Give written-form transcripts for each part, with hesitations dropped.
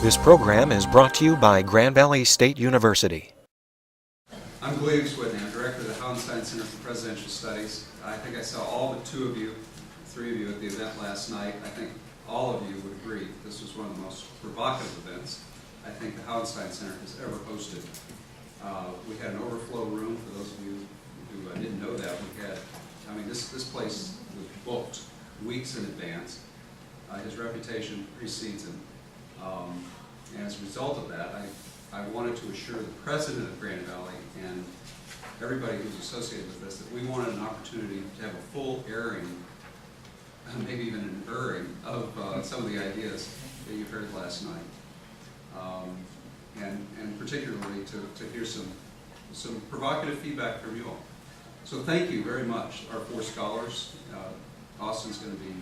This program is brought to you by Grand Valley State University. I'm Goode, I'm director of the Hauenstein Center for Presidential Studies. I think I saw all but three of you at the event last night. I think all of you would agree this was one of the most provocative events I think the Hauenstein Center has ever hosted. We had an overflow room. For those of you who didn't know that, this place was booked weeks in advance. His reputation precedes him. And as a result of that, I wanted to assure the president of Grand Valley and everybody who's associated with this that we wanted an opportunity to have a full airing, maybe even an airing, of some of the ideas that you've heard last night. And particularly to hear some provocative feedback from you all. So thank you very much, our four scholars. Austin's going to be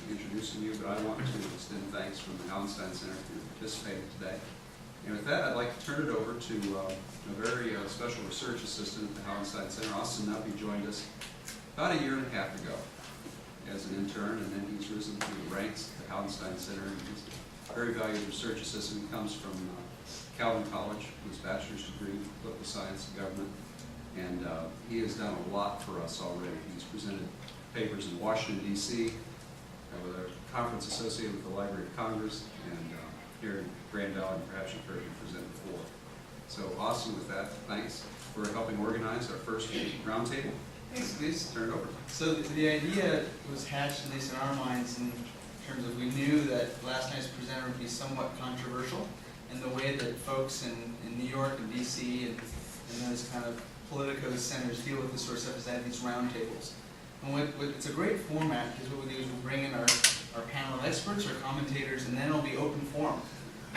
introducing you, but I want to extend thanks from the Hauenstein Center for participating today. And with that, I'd like to turn it over to a very special research assistant at the Hauenstein Center. Austin Nuppy joined us about a year and a half ago as an intern, and then he's risen through the ranks at the Hauenstein Center. And he's a very valued research assistant. He comes from Calvin College with his bachelor's degree in political science and government. And he has done a lot for us already. He's presented papers in Washington, D.C., with a conference associated with the Library of Congress, and here in Grand Valley, and perhaps you've heard him present before. So Austin, with that, thanks for helping organize our first roundtable. Please turn it over. So the idea was hatched, at least in our minds, in terms of we knew that last night's presenter would be somewhat controversial, and the way that folks in New York and D.C. and those kind of political centers deal with this sort of stuff is that these roundtables. And it's a great format, because what we do is we'll bring in our panel of experts, our commentators, and then it'll be open forum.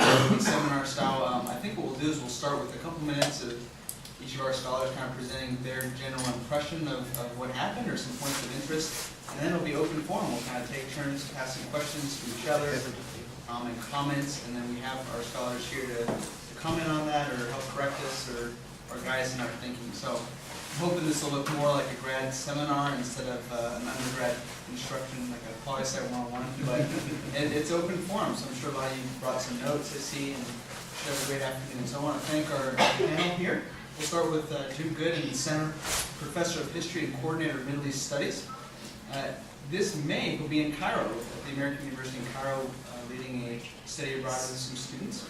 It'll be seminar style. I think what we'll do is we'll start with a couple minutes of each of our scholars kind of presenting their general impression of what happened or some points of interest, and then it'll be open forum. We'll kind of take turns asking questions to each other and comments, and then we have our scholars here to comment on that or help correct us or guide us in our thinking. So I'm hoping this will look more like a grad seminar instead of an undergrad instruction, like a poli-sci 101, but it's open forum, so I'm sure a lot of you brought some notes, I see, and should have a great afternoon. So I want to thank our panel here. We'll start with Jim Goode, in the Center, Professor of History and Coordinator of Middle East Studies. This May will be in Cairo, at the American University in Cairo, leading a study abroad with some students.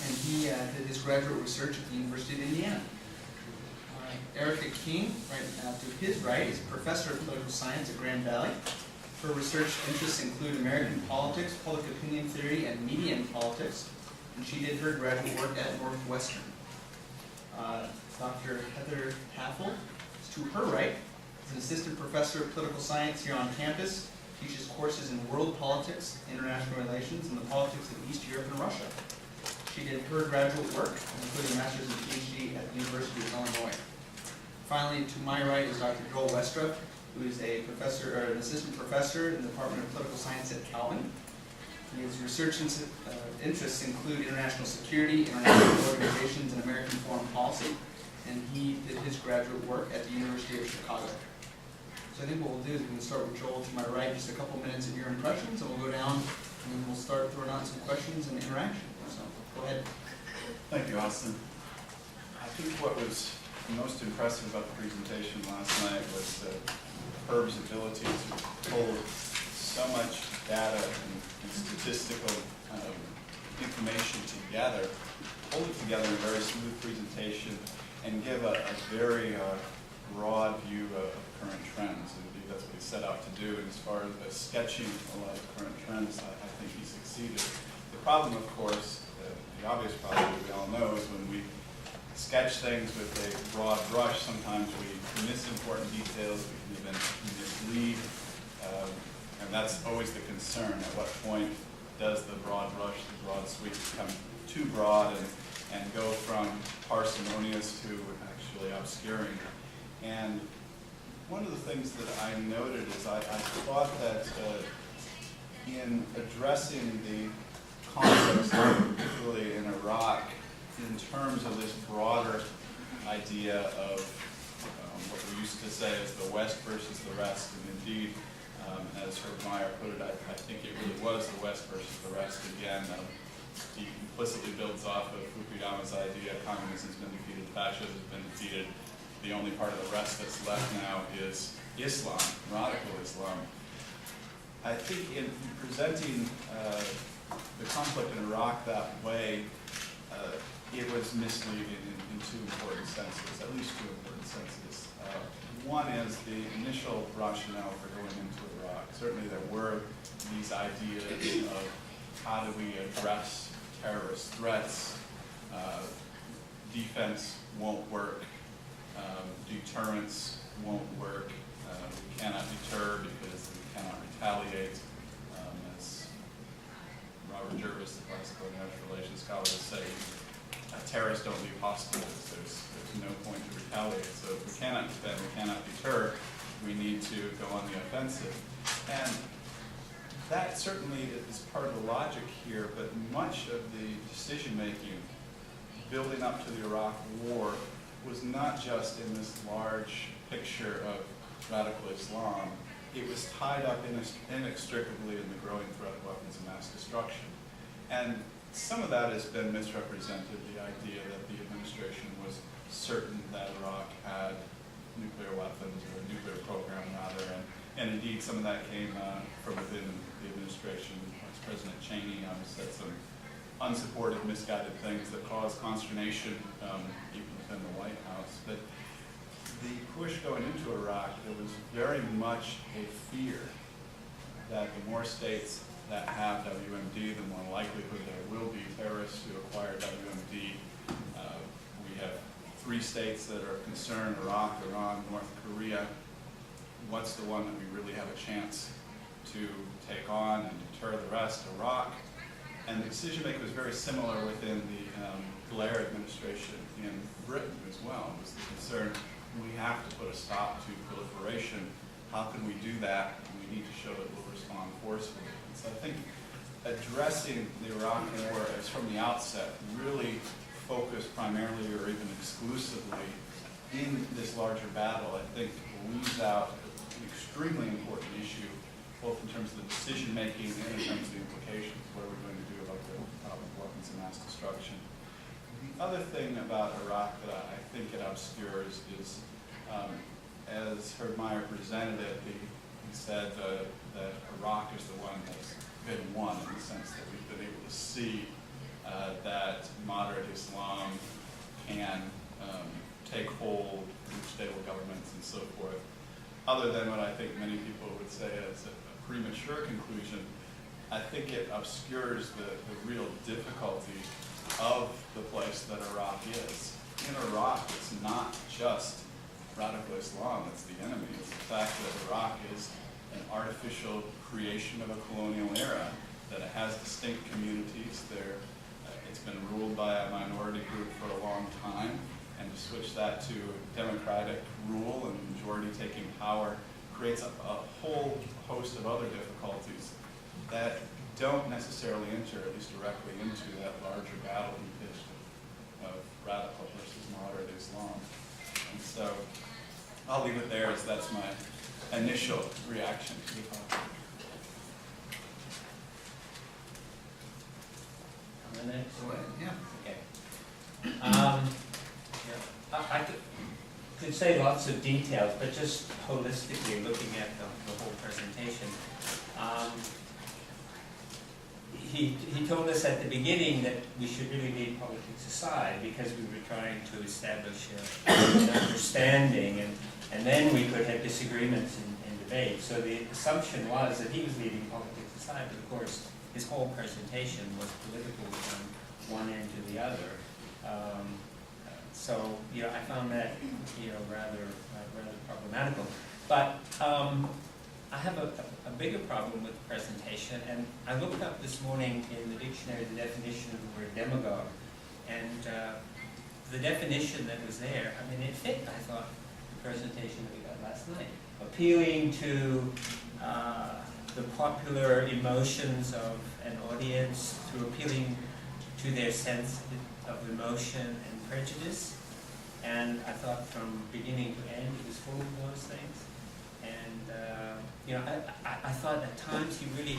And he did his graduate research at the University of Indiana. Erika King, right to his right, is a professor of political science at Grand Valley. Her research interests include American politics, public opinion theory, and media and politics. And she did her graduate work at Westra. Dr. Heather Tafel is to her right, is an assistant professor of political science here on campus. Teaches courses in world politics, international relations, and the politics of East Europe and Russia. She did her graduate work, including a master's and PhD at the University of Illinois. Finally, to my right is Dr. Joel Westra, who is a professor or an assistant professor in the Department of Political Science at Calvin. His research interests include international security, international organizations, and American foreign policy. And he did his graduate work at the University of Chicago. So I think what we'll do is we can start with Joel to my right, just a couple minutes of your impressions, and we'll go down and then we'll start throwing out some questions and interaction. So go ahead. Thank you, Austin. I think what was most impressive about the presentation last night was Herb's ability to pull so much data and statistical information together, hold it together in a very smooth presentation, and give a very broad view of current trends. And indeed, that's what he set out to do. And as far as sketching a lot of current trends, I think he succeeded. The problem, of course, the obvious problem that we all know is when we sketch things with a broad brush, sometimes we miss important details, we can even mislead, and that's always the concern. At what point does the broad brush, the broad sweep become too broad and go from parsimonious to actually obscuring? And one of the things that I noted is I thought that in addressing the conflicts, particularly in Iraq, in terms of this broader idea of what we used to say as the West versus the rest, and indeed As Herb Meyer put it, I think it really was the West versus the rest again. He implicitly builds off of Fukuyama's idea, communism's been defeated, fascism has been defeated. The only part of the rest that's left now is Islam, radical Islam. I think in presenting the conflict in Iraq that way, it was misleading in two important senses, at least two important senses. One is the initial rationale for going into Iraq. Certainly there were these ideas of how do we address terrorist threats, defense won't work, deterrence won't work, we cannot deter because we cannot retaliate. As Robert Jervis, the classical international relations scholar, would say, terrorists don't leave hospitals. There's no point to retaliate. So if we cannot defend, we cannot deter, we need to go on the offensive. And that certainly is part of the logic here, but much of the decision-making building up to the Iraq War was not just in this large picture of radical Islam. It was tied up inextricably in the growing threat of weapons of mass destruction. And some of that has been misrepresented, the idea that the administration was certain that Iraq had nuclear weapons, or a nuclear program rather, and indeed some of that came from within the administration. President Cheney said some unsupported, misguided things that caused consternation even within the White House. But the push going into Iraq, there was very much a fear that the more states that have WMD, the more likelihood there will be terrorists who acquire WMD. We have 3 states that are concerned: Iraq, Iran, North Korea. What's the one that we really have a chance to take on and deter the rest? Iraq. And the decision making was very similar within the Blair administration in Britain as well. It was the concern, we have to put a stop to proliferation. How can we do that? And we need to show that we'll respond forcefully. And so I think addressing the Iraq War as from the outset really focused primarily or even exclusively in this larger battle, I think leaves out an extremely important issue, both in terms of the decision making and in terms of the implications. What are we going to do about the weapons of mass destruction? The other thing about Iraq that I think it obscures is, as Herb Meyer presented it, he said that Iraq is the one that's been won, in the sense that we've been able to see that moderate Islam can take hold, stable governments and so forth. Other than what I think many people would say is a premature conclusion, I think it obscures the real difficulty of the place that Iraq is. In Iraq, it's not just radical Islam that's the enemy. It's the fact that Iraq is an artificial creation of a colonial era, that it has distinct communities there. It's been ruled by a minority group for a long time, and to switch that to democratic rule and majority taking power creates a whole host of other difficulties that don't necessarily enter, at least directly, into that larger battle of radical versus moderate Islam. And so I'll leave it there, as that's my initial reaction to the topic. On the next one? Yeah. Okay. I could say lots of details, but just holistically looking at the whole presentation. He told us at the beginning that we should really leave politics aside because we were trying to establish an understanding, and then we could have disagreements and debate. So the assumption was that he was leaving politics aside, but of course his whole presentation was political from one end to the other. So I found that rather problematical. But I have a bigger problem with the presentation, and I looked up this morning in the dictionary the definition of the word demagogue, and the definition that was there, I mean, it fit, I thought, the presentation that we got last night. Appealing to the popular emotions of an audience through appealing to their sense of emotion and prejudice. And I thought from beginning to end it was full of those things. And I thought at times he really,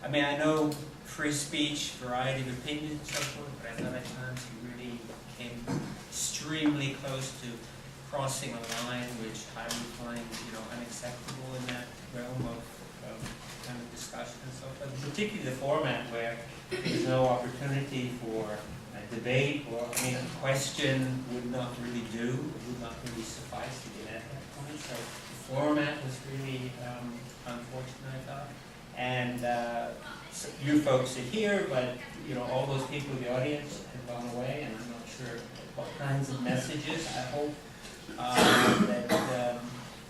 I mean, I know free speech, variety of opinion and so forth, but I thought at times he really came extremely close to crossing a line which I would find, unacceptable in that realm of kind of discussion and so forth. Particularly the format where there's no opportunity for a debate, or a question would not really do, it would not really suffice to get at that point. So the format was really unfortunate, I thought. And so you folks are here, but all those people in the audience have gone away, and I'm not sure what kinds of messages. I hope that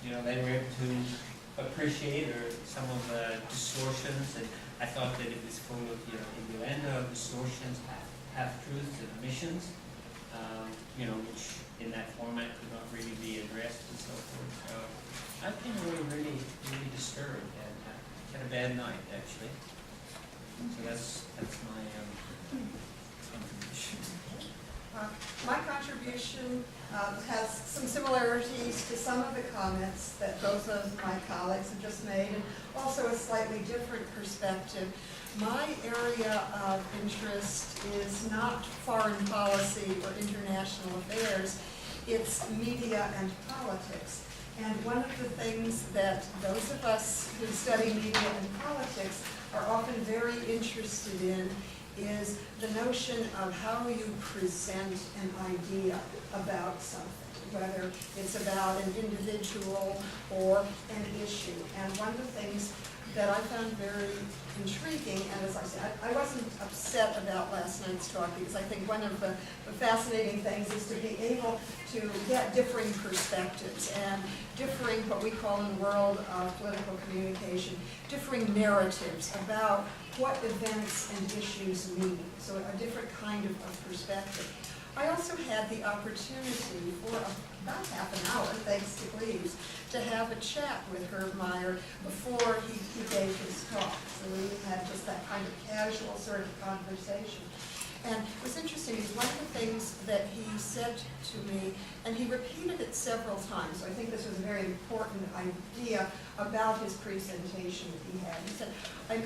they were able to appreciate some of the distortions, and I thought that it was full of innuendo, distortions, half-truths, and omissions, which in that format could not really be addressed and so forth. So I've been really disturbed, and had a bad night actually. So that's my contribution. My contribution has some similarities to some of the comments that both of my colleagues have just made, and also a slightly different perspective. My area of interest is not foreign policy or international affairs, it's media and politics. And one of the things that those of us who study media and politics are often very interested in is the notion of how you present an idea about something, whether it's about an individual or an issue. And one of the things that I found very intriguing, and as I said, I wasn't upset about last night's talk, because I think one of the fascinating things is to be able to get differing perspectives and differing, what we call in the world of political communication, differing narratives about what events and issues mean, so a different kind of perspective. I also had the opportunity for about half an hour, thanks to Gleaves, to have a chat with Herb Meyer before he gave his talk. So we had just that kind of casual sort of conversation. And it was interesting, because one of the things that he said to me, and he repeated it several times, so I think this was a very important idea about his presentation that he had. He said,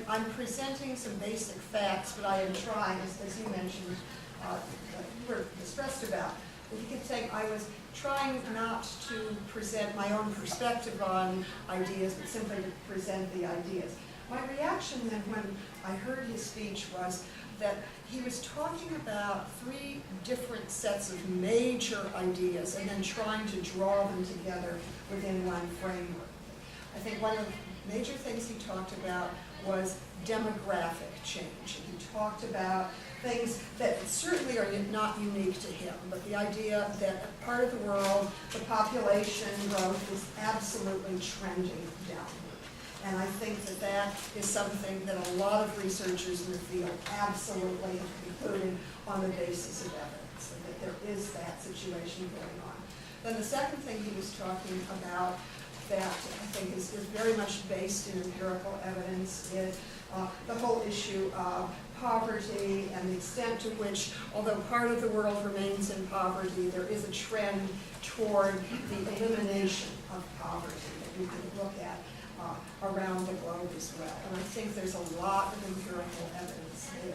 I'm presenting some basic facts, but I am trying, as you mentioned, you were distressed about. But he kept saying, I was trying not to present my own perspective on ideas, but simply to present the ideas. My reaction then when I heard his speech was that he was talking about three different sets of major ideas and then trying to draw them together within one framework. I think one of the major things he talked about was demographic change. He talked about things that certainly are not unique to him, but the idea that a part of the world, the population growth is absolutely trending downward. And I think that that is something that a lot of researchers in the field absolutely have concluded on the basis of evidence, so that there is that situation going on. Then the second thing he was talking about that I think is very much based in empirical evidence is the whole issue of poverty and the extent to which, although part of the world remains in poverty, there is a trend toward the elimination of poverty that we can look at around the globe as well. And I think there's a lot of empirical evidence there.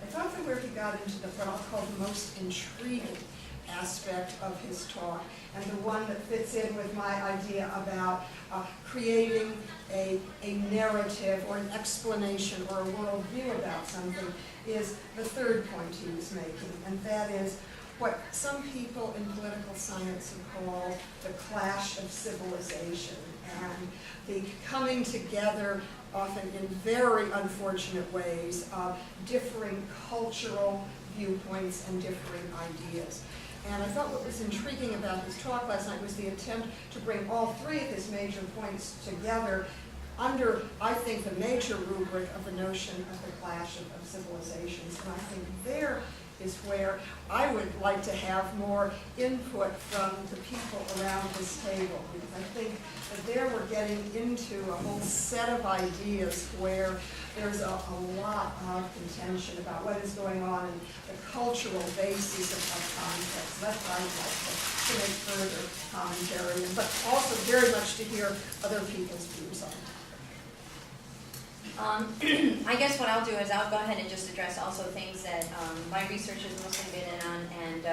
I thought that where he got into what I'll call the most intriguing aspect of his talk, and the one that fits in with my idea about creating a narrative or an explanation or a worldview about something, is the third point he was making, and that is what some people in political science have called the clash of civilization, and the coming together, often in very unfortunate ways, of differing cultural viewpoints and differing ideas. And I thought what was intriguing about his talk last night was the attempt to bring all three of his major points together under, I think, the major rubric of the notion of the clash of civilizations. And I think there is where I would like to have more input from the people around this table, because I think that there we're getting into a whole set of ideas where there's a lot of contention about what is going on in the cultural basis of context. That's what I would like to make further commentary, but also very much to hear other people's views on it. I guess what I'll do is I'll go ahead and just address also things that my research has mostly been in on and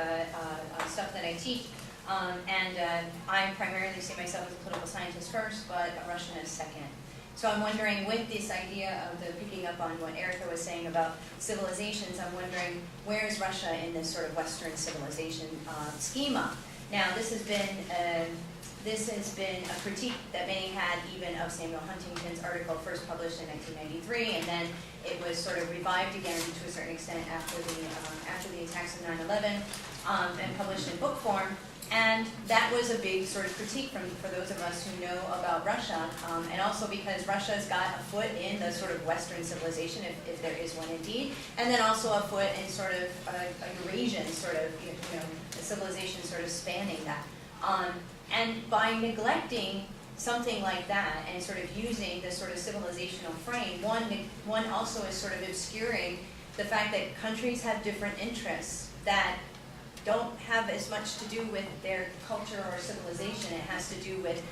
stuff that I teach. I primarily see myself as a political scientist first, but a Russianist second. So I'm wondering, with this idea of the picking up on what Erika was saying about civilizations, I'm wondering, where is Russia in this sort of Western civilization schema? Now, this has been a critique that many had even of Samuel Huntington's article, first published in 1993, and then it was sort of revived again to a certain extent after the attacks of 9/11, and published in book form. And that was a big sort of critique for those of us who know about Russia, and also because Russia's got a foot in the sort of Western civilization, if there is one indeed, and then also a foot in sort of a Eurasian sort of, a civilization sort of spanning that. And by neglecting something like that and sort of using this sort of civilizational frame, one also is sort of obscuring the fact that countries have different interests that don't have as much to do with their culture or civilization. It has to do with,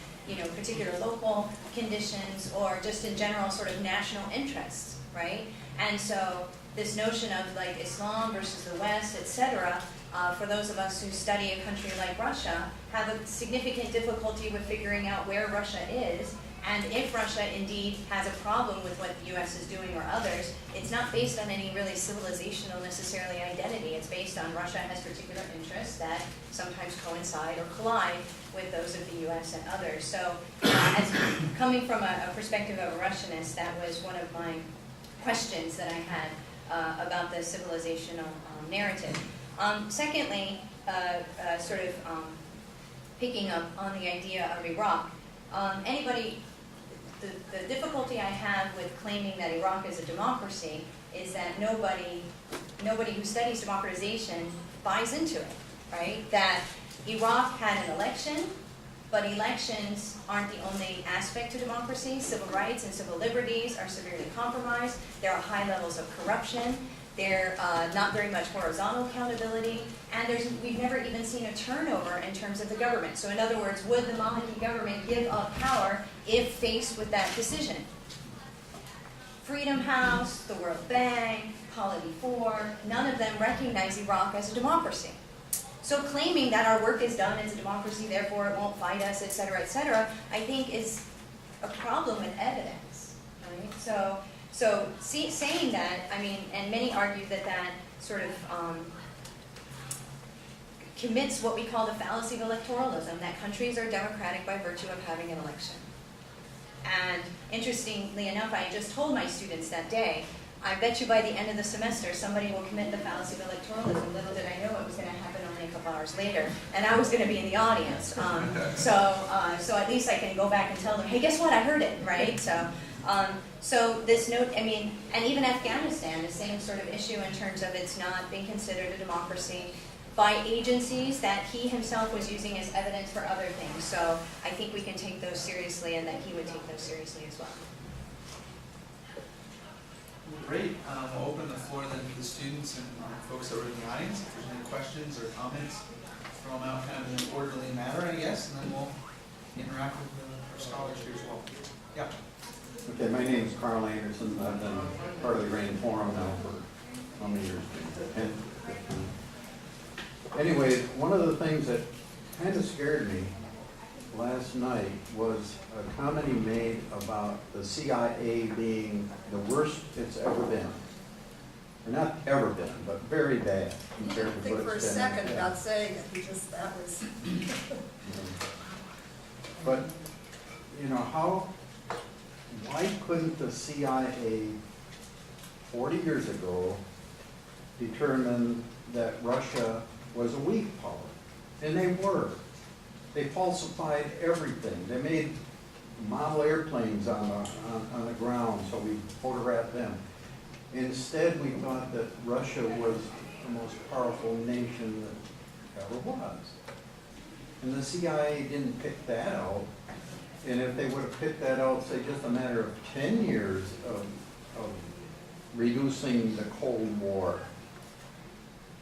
particular local conditions or just in general sort of national interests, right? And so this notion of like Islam versus the West, etc., for those of us who study a country like Russia, have a significant difficulty with figuring out where Russia is, and if Russia indeed has a problem with what the US is doing or others, it's not based on any really civilizational necessarily identity. It's based on Russia has particular interests that sometimes coincide or collide with those of the US and others. So as coming from a perspective of a Russianist, that was one of my questions that I had about the civilizational narrative. Secondly, picking up on the idea of Iraq, the difficulty I have with claiming that Iraq is a democracy is that nobody who studies democratization buys into it, right? That Iraq had an election, but elections aren't the only aspect to democracy. Civil rights and civil liberties are severely compromised. There are high levels of corruption. There's not very much horizontal accountability, and we've never even seen a turnover in terms of the government. So in other words, would the Maliki government give up power if faced with that decision? Freedom House, the World Bank, Polity 4, none of them recognize Iraq as a democracy. So claiming that our work is done as a democracy, therefore it won't fight us, etc., I think is a problem with evidence, right? So saying that, and many argue that sort of commits what we call the fallacy of electoralism, that countries are democratic by virtue of having an election. And interestingly enough, I just told my students that day, I bet you by the end of the semester somebody will commit the fallacy of electoralism. Little did I know it was going to happen only a couple hours later, and I was going to be in the audience. So at least I can go back and tell them, hey, guess what? I heard it, right? So this note, and even Afghanistan, the same sort of issue in terms of it's not being considered a democracy by agencies that he himself was using as evidence for other things. So I think we can take those seriously, and that he would take those seriously as well. Great. We'll open the floor then to the students and folks that are in the audience. If there's any questions or comments, throw them out kind of in an orderly manner, I guess, and then we'll interact with our scholars here as well. Yeah. Okay, my name is Carl Anderson. I've been part of the Grand Forum now for how many years? 10, 15. Anyway, one of the things that kind of scared me last night was a comment he made about the CIA being the worst it's ever been. Or not ever been, but very bad compared to Think what for a it's been. second about saying it, that was. But, why couldn't the CIA 40 years ago determine that Russia was a weak power? And they were. They falsified everything. They made model airplanes on the ground, so we photographed them. Instead, we thought that Russia was the most powerful nation that ever was. And the CIA didn't pick that out. And if they would have picked that out, say, just a matter of 10 years of reducing the Cold War,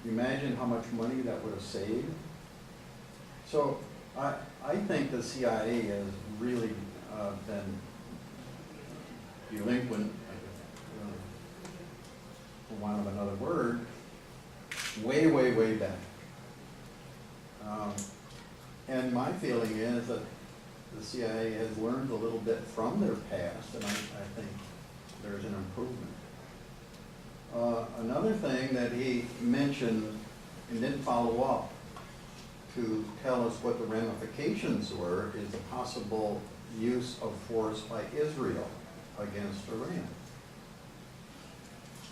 imagine how much money that would have saved. So I think the CIA has really been delinquent, for want of another word, way, way, way back. And my feeling is that the CIA has learned a little bit from their past, and I think there's an improvement. Another thing that he mentioned and didn't follow up to tell us what the ramifications were is the possible use of force by Israel against Iran.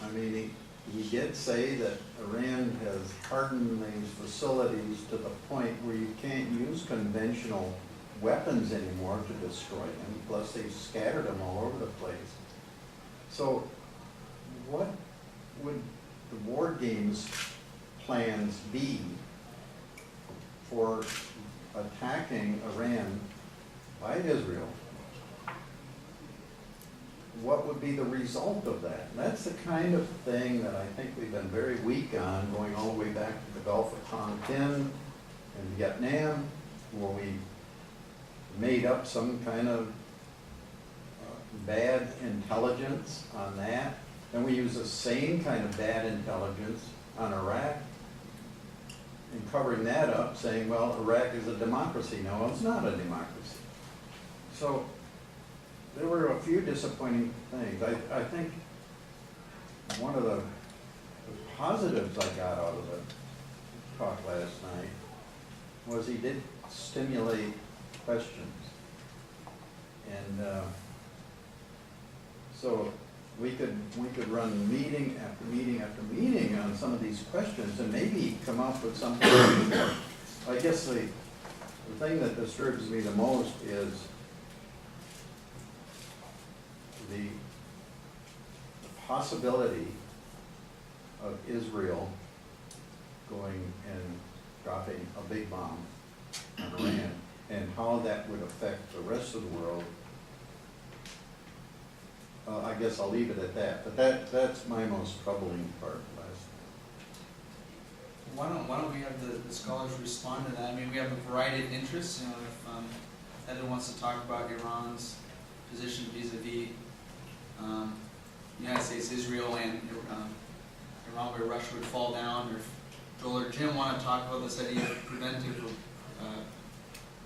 I mean, he did say that Iran has hardened these facilities to the point where you can't use conventional weapons anymore to destroy them, plus they've scattered them all over the place. So what would the war games plans be for attacking Iran by Israel? What would be the result of that? That's the kind of thing that I think we've been very weak on, going all the way back to the Gulf of Tonkin and Vietnam, where we made up some kind of bad intelligence on that. Then we use the same kind of bad intelligence on Iraq, and covering that up, saying, well, Iraq is a democracy. No, it's not a democracy. So there were a few disappointing things. I think one of the positives I got out of the talk last night was he did stimulate questions. And so we could run meeting after meeting after meeting on some of these questions and maybe come up with something. I guess the thing that disturbs me the most is the possibility of Israel going and dropping a big bomb on Iran, and how that would affect the rest of the world. I guess I'll leave it at that, but that's my most troubling part last night. Why don't we have the scholars respond to that? I mean, we have a variety of interests. You know, if Heather wants to talk about Iran's position vis-a-vis United States, Israel, and Iran, where Russia would fall down, or if Joel or Jim want to talk about this idea of preventive or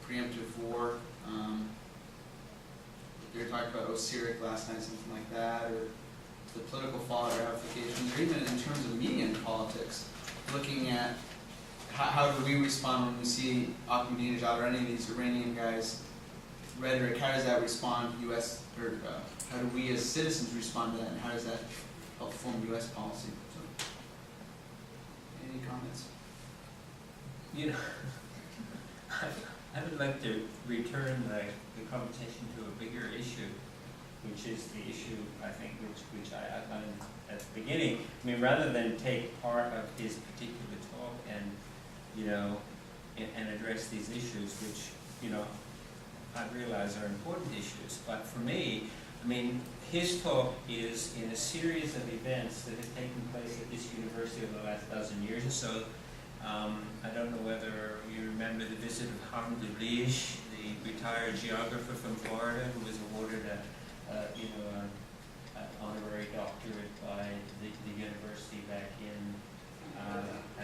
preemptive war. We were talking about OSIRIC last night, something like that, or the political fallout ramifications, or even in terms of media and politics, looking at how do we respond when we see Ahmadinejad or any of these Iranian guys' rhetoric. How does that respond to U.S. or how do we as citizens respond to that, and how does that help form U.S. policy? So, any comments? You know, I would like to return the conversation to a bigger issue, which is the issue, I think, which I outlined at the beginning. I mean, rather than take part of his particular talk and, you know, and address these issues, which, you know, I realize are important issues. But for me, I mean, his talk is in a series of events that have taken place at this university over the last dozen years or so. I don't know whether you remember the visit of Herb Meyer, the retired geographer from Florida, who was awarded an honorary doctorate by the university back in, I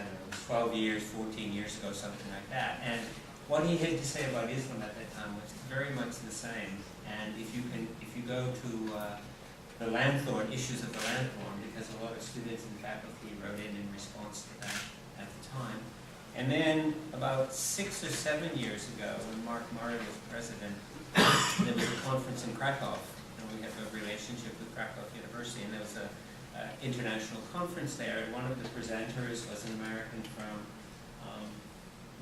don't know, 12 years, 14 years ago, something like that. And what he had to say about Islam at that time was very much the same. And if you go to the Lanthorn, issues of the Lanthorn, because a lot of students and faculty wrote in response to that at the time. And then about 6 or 7 years ago, when Mark Murray was president, there was a conference in Krakow, and we have a relationship with Krakow University, and there was an international conference there, and one of the presenters was an American from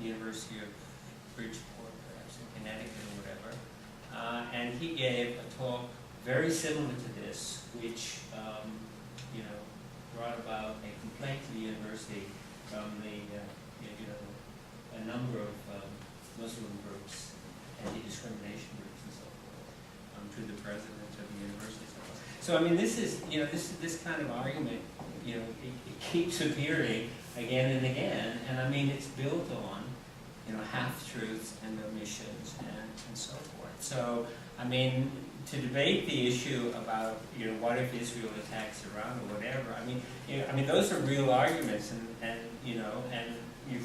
the University of Bridgeport, perhaps in Connecticut or whatever, and he gave a talk very similar to this, which, you know, brought about a complaint to the university from a number of Muslim groups, anti-discrimination groups and so forth, to the president of the university. So I mean, this kind of argument, it keeps appearing again and again, and I mean, it's built on, half-truths and omissions and so forth. So, I mean, to debate the issue about, what if Israel attacks Iran or whatever, I mean, those are real arguments, and you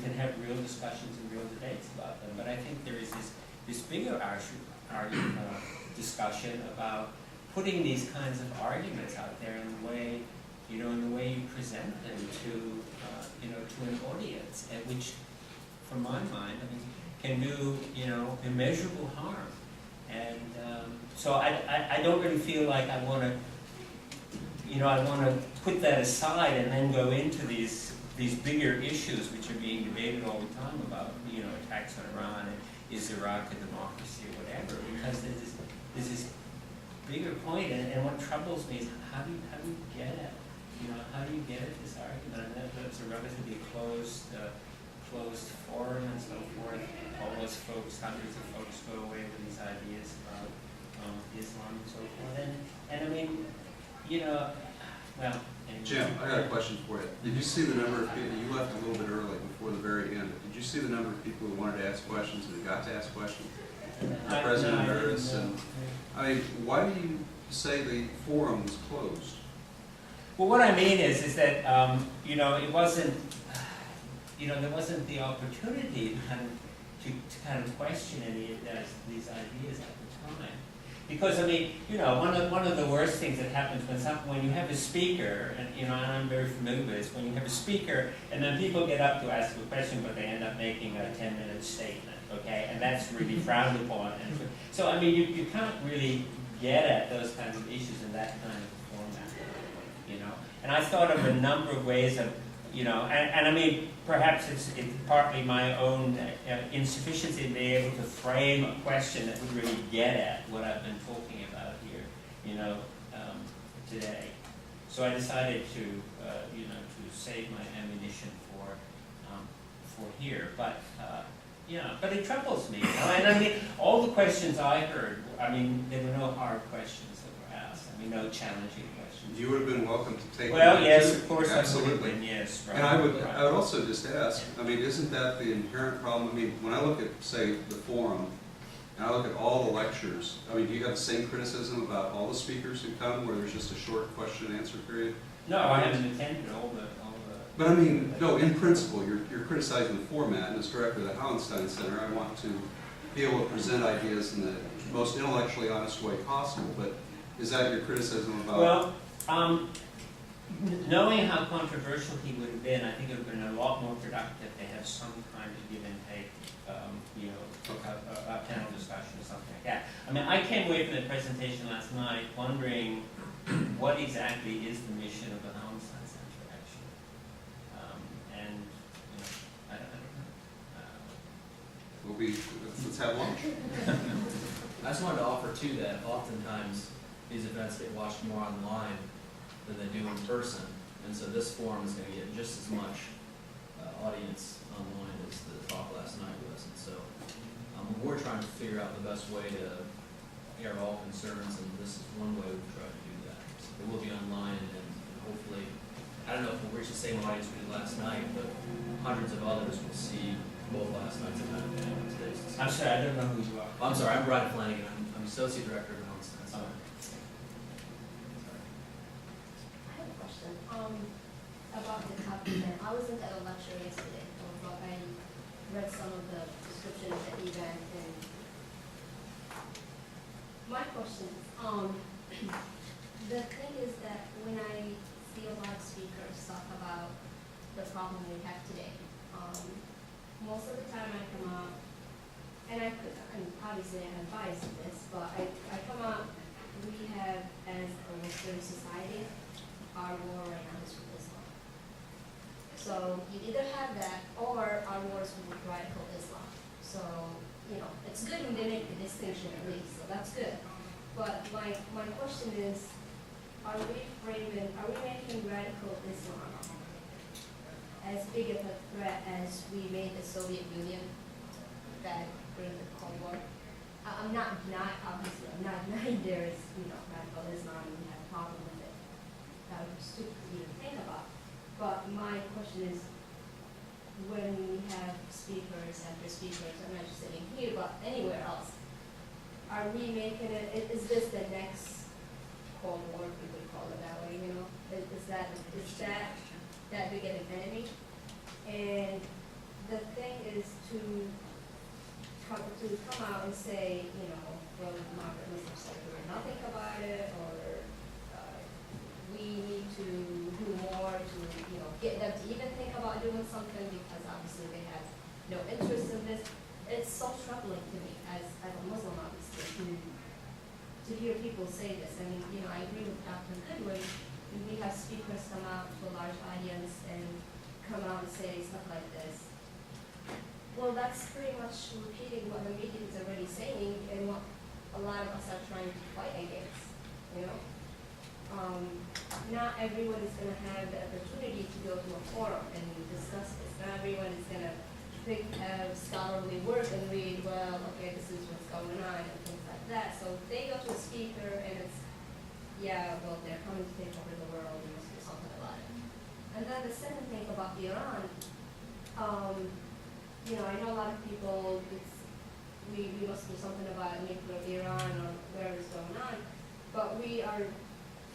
can have real discussions and real debates about them. But I think there is this bigger discussion about putting these kinds of arguments out there in the way, you present them to an audience, and which, from my mind, can do, immeasurable harm. And so I don't really feel like I want to put that aside and then go into these bigger issues which are being debated all the time about, attacks on Iran and is Iraq a democracy or whatever, because there's this bigger point, and what troubles me is how do you get at, how do you get at this argument? And that's a relatively closed forum and so forth. All those folks, hundreds of folks, go away with these ideas about Islam and so forth. And I mean, well. Anyway. Jim, I got a question for you. Did you see the number of people, you left a little bit early before the very end, did you see the number of people who wanted to ask questions and who got to ask questions? President Harris, and I mean, why do you say the forum was closed? Well, what I mean is that it wasn't, there wasn't the opportunity to kind of question any of these ideas at the time. Because I mean, one of the worst things that happens when you have a speaker, and I'm very familiar with this, when you have a speaker and then people get up to ask a question, but they end up making a 10-minute statement, okay, and that's really frowned upon. And so I mean, you can't really get at those kinds of issues in that kind of format, And I thought of a number of ways of, and I mean, perhaps it's partly my own insufficiency in being able to frame a question that would really get at what I've been talking about here, today. So I decided to, to save my ammunition for here. But but it troubles me. And I mean, all the questions I heard, there were no hard questions that were asked. No challenging questions. You would have been welcome to take. Well, yes, of course, absolutely. Yes, right. And I would also just ask. Isn't that the inherent problem? When I look at, say, the forum, and I look at all the lectures, do you have the same criticism about all the speakers who come, where there's just a short question and answer period? No, I haven't attended all the. But no, in principle, you're criticizing the format, and as director of the Hauenstein Center, I want to be able to present ideas in the most intellectually honest way possible. But is that your criticism about? Well, knowing how controversial he would have been, I think it would have been a lot more productive to have some kind of give and take, a panel discussion or something like that. I came away from the presentation last night wondering what exactly is the mission of the Hauenstein Center, actually. I don't know. Let's have lunch. I just wanted to offer too that oftentimes these events get watched more online than they do in person, and so this forum is going to get just as much audience online as the talk last night was, and so we're trying to figure out the best way to air all concerns, and this is one way we've tried to do that. So it will be online, and hopefully, I don't know if we'll reach the same audience we did last night, but hundreds of others will see both last night's event and today's. I'm sorry, I don't know who you are. I'm sorry, I'm Brian Flanagan. I'm Associate Director of the Hauenstein Center. I have a question about the topic. I wasn't at a lecture yesterday, but I read some of the description of the event. And my question, the thing is that when I see a lot of speakers talk about the problem we have today, most of the time I come out, and obviously I have bias in this, but I come out, we have, as a Western society, our war right now is with Islam. So you either have that, or our war is with radical Islam. So, it's good when they make the distinction at least, so that's good. But my question is, are we making radical Islam as big of a threat as we made the Soviet Union back during the Cold War? I'm not obviously, I'm not denying there is, radical Islam and we have a problem with it. That would be stupid to even think about. But my question is, when we have speakers after speakers, I'm not just sitting here, but anywhere else, are we making it, is this the next Cold War, if we would call it that way, Is that that big of an enemy? And the thing is to come out and say, well, Margaret Muslims said nothing about it, or we need to do more to, get them to even think about doing something, because obviously they have no interest in this. It's so troubling to me as a Muslim, obviously, to hear people say this. I mean, I agree with Dr. Goode. We have speakers come out to a large audience and come out and say stuff like this. Well, that's pretty much repeating what the media is already saying and what a lot of us are trying to fight against, Not everyone is going to have the opportunity to go to a forum and discuss this. Not everyone is going to have scholarly work and read, well, okay, this is what's going on and things like that. So if they go to a speaker and it's, yeah, well, they're coming to take over the world, we must do something about it. And then the second thing about Iran, I know a lot of people, we must do something about nuclear Iran or whatever's going on, but we are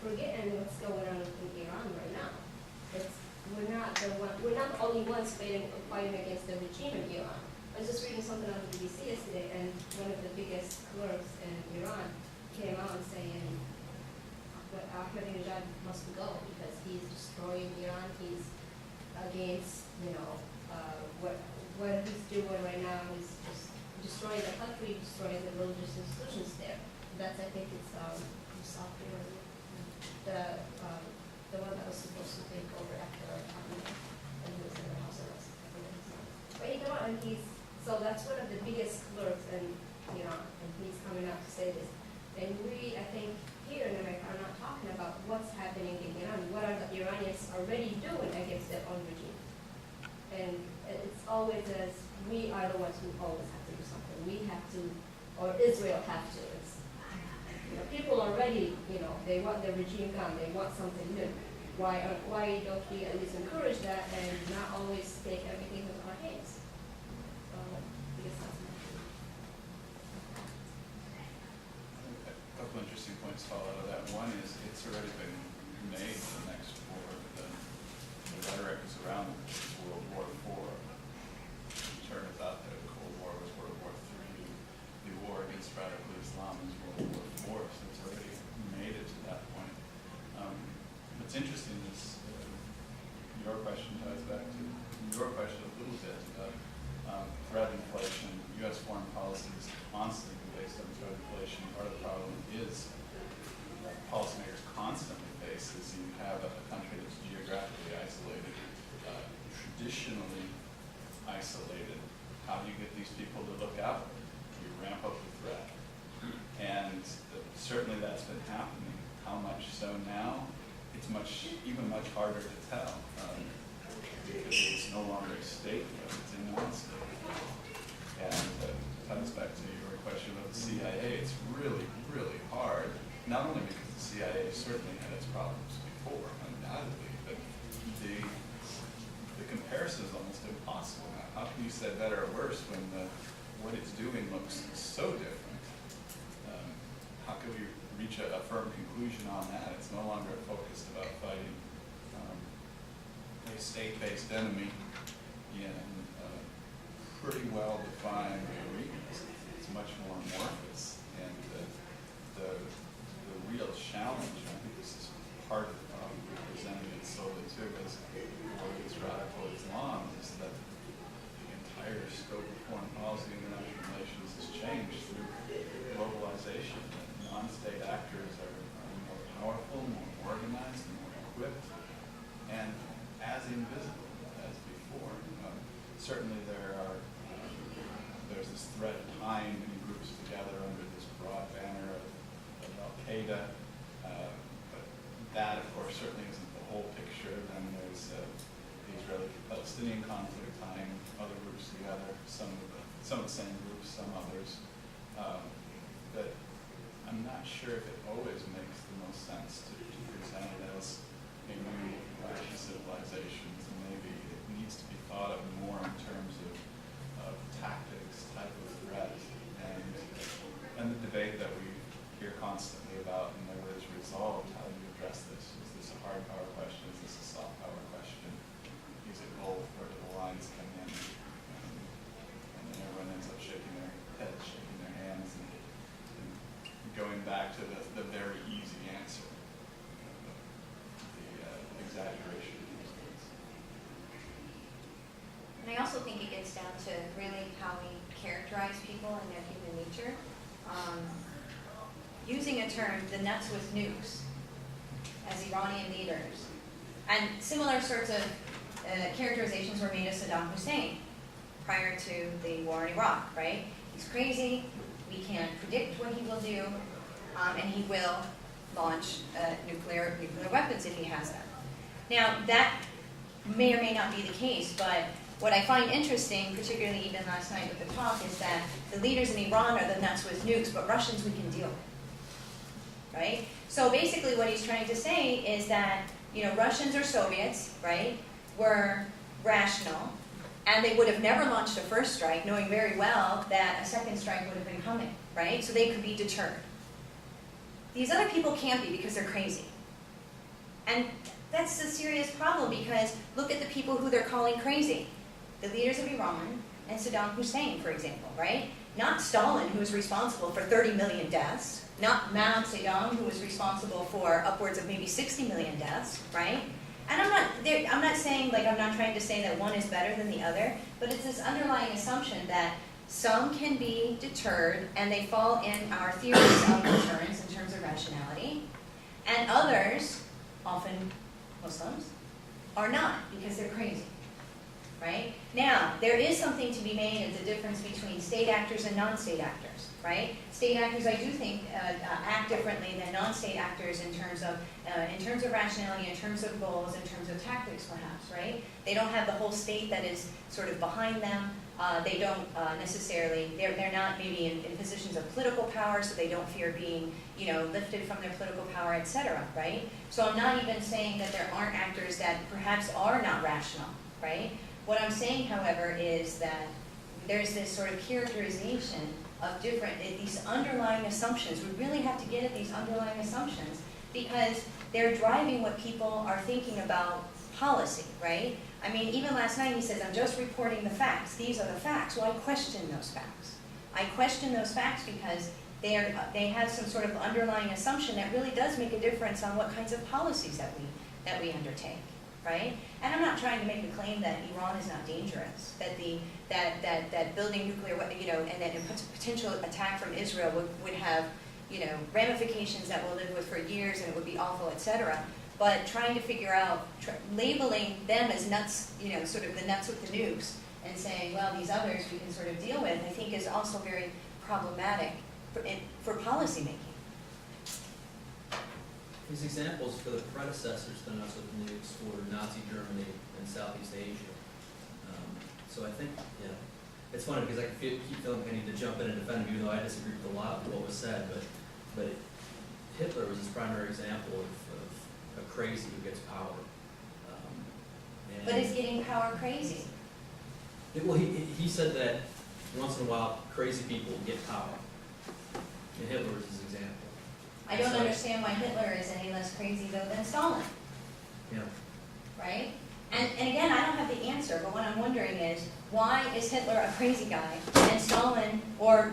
forgetting what's going on in Iran right now. We're not the only ones fighting against the regime in Iran. I was just reading something on the BBC yesterday, and one of the biggest clerks in Iran came out and saying Ahmadinejad must go because he's destroying Iran. He's against, what he's doing right now is just destroying the country, destroying the religious institutions there. That's, I think it's South Korea, the one that was supposed to take over after Ahmadinejad, and he was in the house arrest. But and so that's one of the biggest clerks in Iran, and he's coming out to say this. And we, I think, here in America are not talking about what's happening in Iran. What are the Iranians already doing against their own regime? And it's always as we are the ones who always have to do something. We have to, or Israel have to. It's, people already, they want the regime gone. They want something new. Why don't we at least encourage that and not always take everything into our hands? So I guess that's my opinion. A couple interesting points fall out of that. One is it's already been made the next war. The rhetoric is around World War IV. It turns out that the Cold War was World War III. The war against radical Islam is World War IV. So it's already made it to that point. What's interesting is your question ties back to your question a little bit about threat inflation. U.S. foreign policy is constantly based on threat inflation. Part of the problem is that policymakers constantly face is you have a country that's geographically isolated, traditionally isolated. How do you get these people to look out? You ramp up the threat. And certainly that's been happening. How much so now? It's even much harder to tell because it's no longer a state threat, it's a non-state. And ties back to your question about the CIA. It's really, really hard, not only because the CIA certainly had its problems before, undoubtedly, but the comparison is almost impossible now. How can you say better or worse when what it's doing looks so different? How can we reach a firm conclusion on that? It's no longer focused about fighting a state-based enemy in pretty well-defined arenas. It's much more amorphous, and the real challenge, I think this is part of the problem we're presenting it solely to as radical Islam, is that the entire scope of foreign policy and international relations has changed through globalization. Non-state actors are more powerful, more organized, more equipped, and as invisible as before. Certainly there's this threat of tying many groups together under this broad banner of Al-Qaeda, but Palestinian conflict tying other groups together, some of the same groups, some others. That I'm not sure if it always makes the most sense to present it as a new civilizations, and maybe it needs to be thought of more in terms of tactics, type of threat, and the debate that we hear constantly about and never is resolved. How do you address this? Is this a hard power question? Is this a soft power question? Is it both? Where do the lines come in? And then everyone ends up shaking their heads, shaking their hands, and going back to the very easy answer, the exaggeration of these things. And I also think it gets down to really how we characterize people and their human nature. Using a term, the nuts with nukes, as Iranian leaders, and similar sorts of characterizations were made of Saddam Hussein prior to the war in Iraq, right? He's crazy, we can't predict what he will do, and he will launch nuclear weapons if he has them. Now, that may or may not be the case, but what I find interesting, particularly even last night with the talk, is that the leaders in Iran are the nuts with nukes, but Russians we can deal with, right? So basically what he's trying to say is that, Russians or Soviets, right, were rational, and they would have never launched a first strike, knowing very well that a second strike would have been coming, right? So they could be deterred. These other people can't be because they're crazy. And that's a serious problem because look at the people who they're calling crazy. The leaders of Iran and Saddam Hussein, for example, right? Not Stalin, who was responsible for 30 million deaths. Not Mao Zedong, who was responsible for upwards of maybe 60 million deaths, right? And I'm not saying, I'm not trying to say that one is better than the other, but it's this underlying assumption that some can be deterred and they fall in our theories of deterrence in terms of rationality, and others, often Muslims, are not because they're crazy, right? Now, there is something to be made of the difference between state actors and non-state actors, right? State actors, I do think, act differently than non-state actors in terms of rationality, in terms of goals, in terms of tactics, perhaps, right? They don't have the whole state that is sort of behind them. They don't necessarily, they're not maybe in positions of political power, so they don't fear being, lifted from their political power, etc., right? So I'm not even saying that there aren't actors that perhaps are not rational, right? What I'm saying, however, is that there's this sort of characterization of these underlying assumptions. We really have to get at these underlying assumptions because they're driving what people are thinking about policy, right? I mean, even last night he says, I'm just reporting the facts. These are the facts. Well, I question those facts. I question those facts because they have some sort of underlying assumption that really does make a difference on what kinds of policies that we undertake, right? And I'm not trying to make a claim that Iran is not dangerous, that building nuclear, and that a potential attack from Israel would have, ramifications that we'll live with for years and it would be awful, etc. But trying to figure out, labeling them as nuts, sort of the nuts with the nukes, and saying, well, these others we can sort of deal with, I think is also very problematic for policy making. These examples for the predecessors to nuts with the nukes were Nazi Germany and Southeast Asia. So I think, it's funny because I keep feeling like I need to jump in and defend him, even though I disagree with a lot of what was said. But Hitler was his primary example of a crazy who gets power. But is getting power crazy? Well, he said that once in a while crazy people get power. And Hitler was his example. I don't understand why Hitler is any less crazy, though, than Stalin. Yeah. Right? And again, I don't have the answer, but what I'm wondering is, why is Hitler a crazy guy, and Stalin or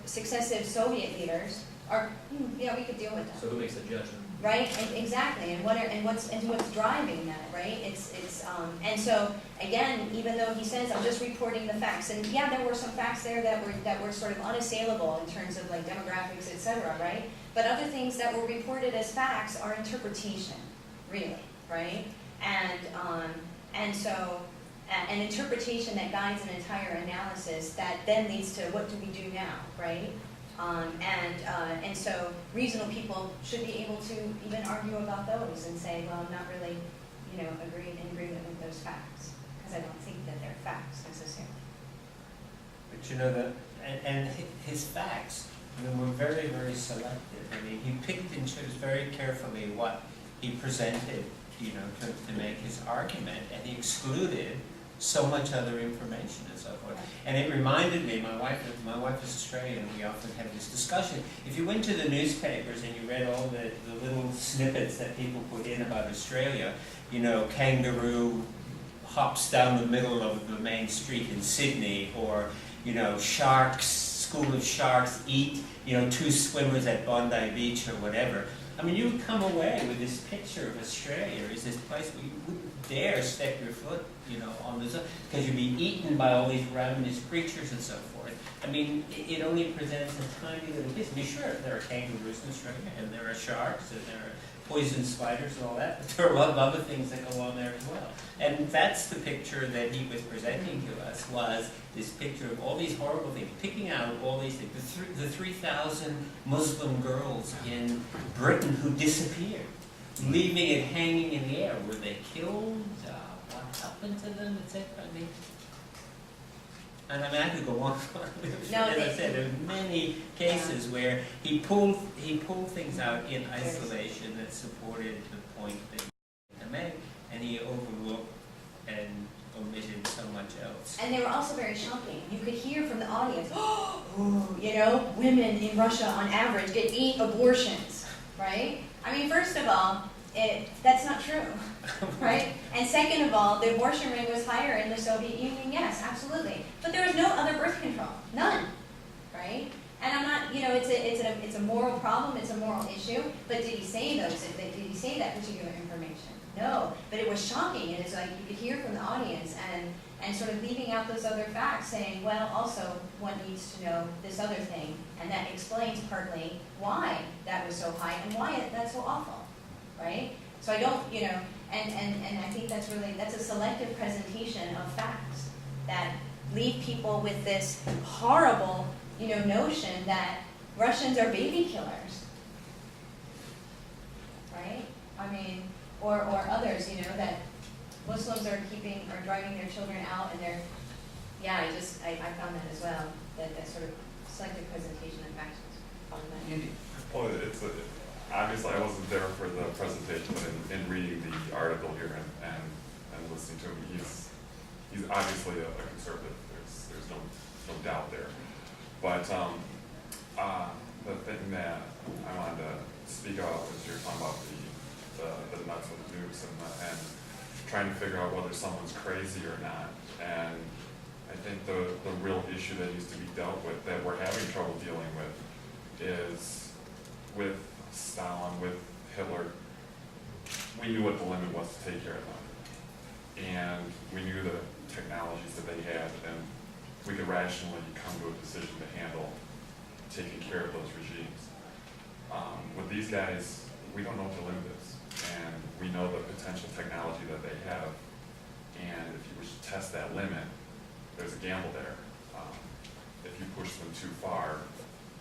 successive Soviet leaders are, we could deal with that. So who makes the judgment? Right? And exactly. And what's driving that, right? And so again, even though he says I'm just reporting the facts, and yeah, there were some facts there that were sort of unassailable in terms of demographics, etc., right? But other things that were reported as facts are interpretation, really, right? And so an interpretation that guides an entire analysis that then leads to what do we do now, right? And so reasonable people should be able to even argue about those and say, well, I'm not really, in agreement with those facts, because I don't see their facts necessarily. But you know that, and his facts, were very, very selective. I mean, he picked and chose very carefully what he presented, to make his argument, and he excluded so much other information and so forth. And it reminded me, my wife is Australian, and we often have this discussion. If you went to the newspapers and you read all the little snippets that people put in about Australia, kangaroo hops down the middle of the main street in Sydney, or, sharks, school of sharks eat, 2 swimmers at Bondi Beach or whatever. I mean, you would come away with this picture of Australia as this place where you wouldn't dare step your foot, on this, because you'd be eaten by all these ravenous creatures and so forth. I mean, it only presents a tiny little piece. I mean, sure, there are kangaroos in Australia, and there are sharks, and there are poison spiders and all that, but there are a lot of other things that go on there as well. And that's the picture that he was presenting to us, was this picture of all these horrible things, picking out all these things. The 3,000 Muslim girls in Britain who disappeared, leaving it hanging in the air. Were they killed? What happened to them, etc.? And I could go on. As I said, there are many cases where he pulled things out in isolation that supported the point that he made, and he overlooked and omitted so much else. And they were also very shocking. You could hear from the audience, women in Russia on average get 8 abortions, right? I mean, first of all, that's not true, right? And second of all, the abortion rate was higher in the Soviet Union, yes, absolutely. But there was no other birth control, none, right? And I'm not, it's a moral problem, it's a moral issue, but did he say that particular information? No, but it was shocking, and it's like you could hear from the audience and sort of leaving out those other facts, saying, well, also one needs to know this other thing, and that explains partly why that was so high and why that's so awful. Right? So I don't, and I think that's a selective presentation of facts that leave people with this horrible, notion that Russians are baby killers. Right? I mean, or others, that Muslims are driving their children out, and I found that as well, that sort of selective presentation of facts was problematic. Well, obviously, I wasn't there for the presentation, but in reading the article here and listening to him, he's obviously a conservative. There's no doubt there. But the thing that I wanted to speak about was you're talking about the nuts with nukes and trying to figure out whether someone's crazy or not. And I think the real issue that needs to be dealt with, that we're having trouble dealing with, is with Stalin, with Hitler. We knew what the limit was to take care of them, and we knew the technologies that they had, and we could rationally come to a decision to handle taking care of those regimes. With these guys, we don't know what the limit is, and we know the potential technology that they have, and if you wish to test that limit, there's a gamble there. If you push them too far,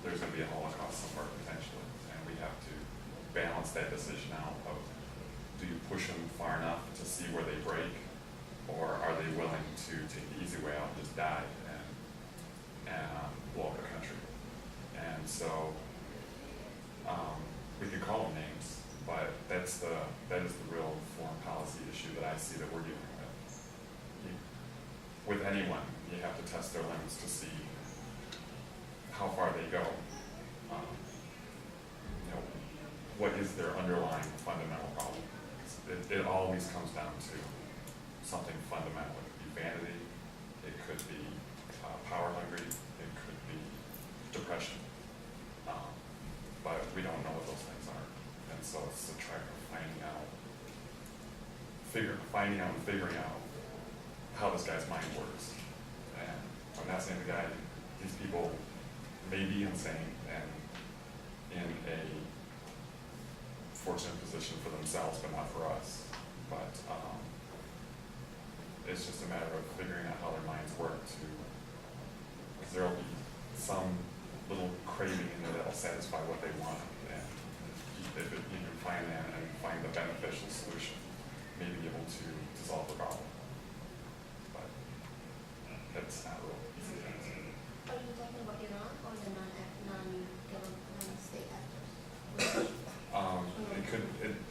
there's going to be a Holocaust somewhere potentially, and we have to balance that decision out of, do you push them far enough to see where they break, or are they willing to take the easy way out and just die and blow up the country? And so we could call them names, but that is the real foreign policy issue that I see that we're dealing with. With anyone, you have to test their limits to see how far they go. What is their underlying fundamental problem? It always comes down to something fundamental. It could be vanity, it could be power hungry, it could be depression. But we don't know what those things are. And so it's a track of finding out and figuring out how this guy's mind works. And I'm not saying these people may be insane and in a fortunate position for themselves, but not for us. But it's just a matter of figuring out how their minds work, because there'll be some little craving in there that'll satisfy what they want, and if you can find that and find the beneficial solution, maybe able to solve the problem. But it's not real easy to answer. Are you talking about Iran or the non-state actors?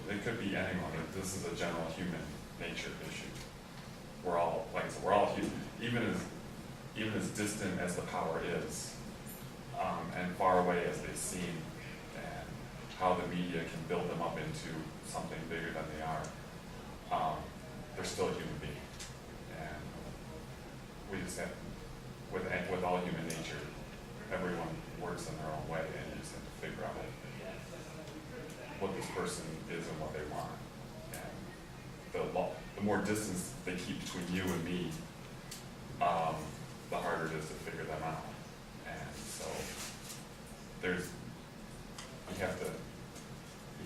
It could be anyone. This is a general human nature issue. We're all, like I said, we're all human. Even as distant as the power is, and far away as they seem, and how the media can build them up into something bigger than they are, they're still a human being. And we just have, with all human nature, everyone works in their own way, and you just have to figure out what this person is and what they want. And the more distance they keep between you and me, the harder it is to figure them out. And so you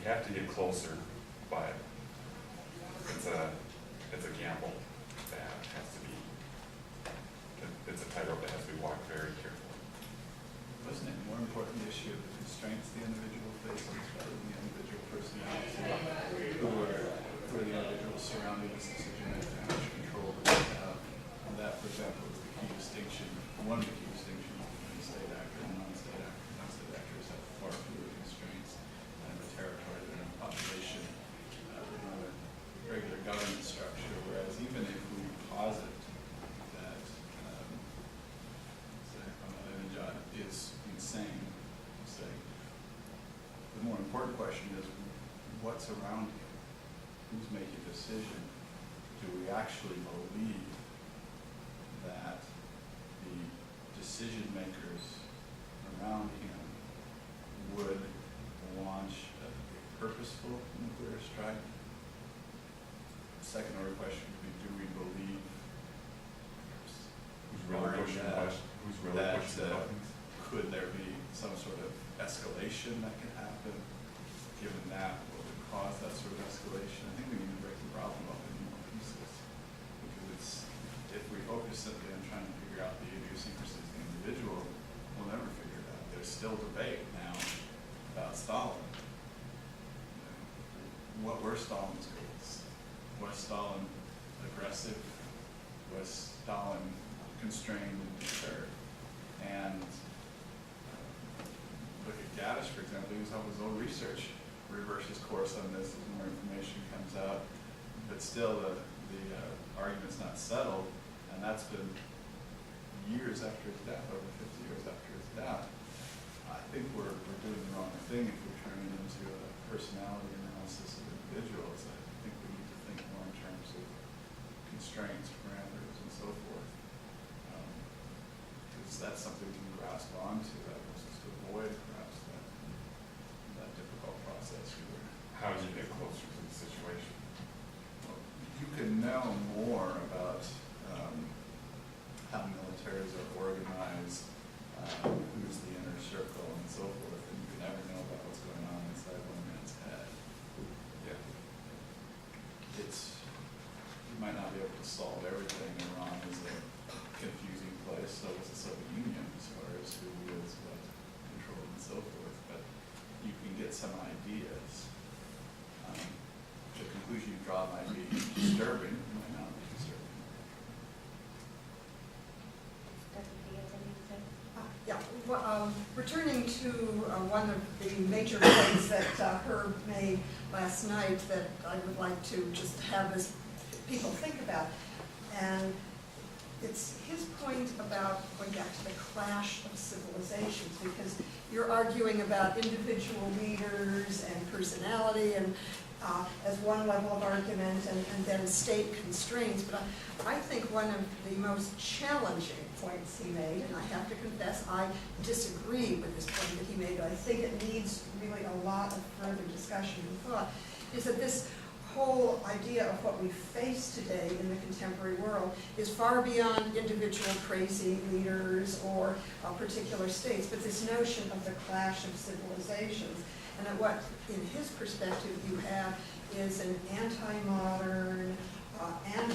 have to get closer, but it's a gamble that has to be, it's a tightrope that has to be walked very carefully. Wasn't it more important the issue of the constraints the individual faces rather than the individual personality? Who are the individuals surrounding this decision and how much control do they have? And that, for example, is the key distinction, one of the key distinctions between a state actor and non-state actor. Non-state actors have far fewer constraints than a territory than a population, than a regular government structure, whereas even if we posit that Ahmadinejad is insane, say, the more important question is what's around him? Who's making a decision? Do we actually believe that the decision makers around him would launch a purposeful nuclear strike? The second order question would be, do we believe Who's really pushing the question? Who's really pushing the buttons? could there be some sort of escalation that can happen? Given that, what would cause that sort of escalation? I think we need to break the problem up into more pieces. Because if we focus simply on trying to figure out the idiosyncrasies of the individual, we'll never figure it out. There's still debate now about Stalin. What were Stalin's goals? Was Stalin aggressive? Was Stalin constrained and deterred? And look at Gaddis, for example. He was on his own research, reverses course on this as more information comes out. But still, the argument's not settled, and that's been years after his death, over 50 years after his death. I think we're doing the wrong thing if we're turning it into a personality analysis of individuals. I think we need to think more in terms of constraints, parameters, and so forth. Because that's something we can grasp onto, that was just to avoid perhaps that difficult process. How do you get closer to the situation? Well, you can know more about how militaries are organized, who's the inner circle, and so forth, and you can never know about what's going on inside one man's head. Yeah. You might not be able to solve everything. Iran is a confusing place, so is the Soviet Union as far as who is what control and so forth, but you can get some ideas. The conclusion you draw might be disturbing, it might not be disturbing. Yeah, well, returning to one of the major points that Herb made last night that I would like to just have as people think about, and it's his point about going back to the clash of civilizations, because you're arguing about individual leaders and personality and as one level of argument, and then state constraints. But I think one of the most challenging points he made, and I have to confess I disagree with this point that he made, but I think it needs really a lot of further discussion and thought, is that this whole idea of what we face today in the contemporary world is far beyond individual crazy leaders or particular states, but this notion of the clash of civilizations. And that what, in his perspective, you have is an anti-modern, and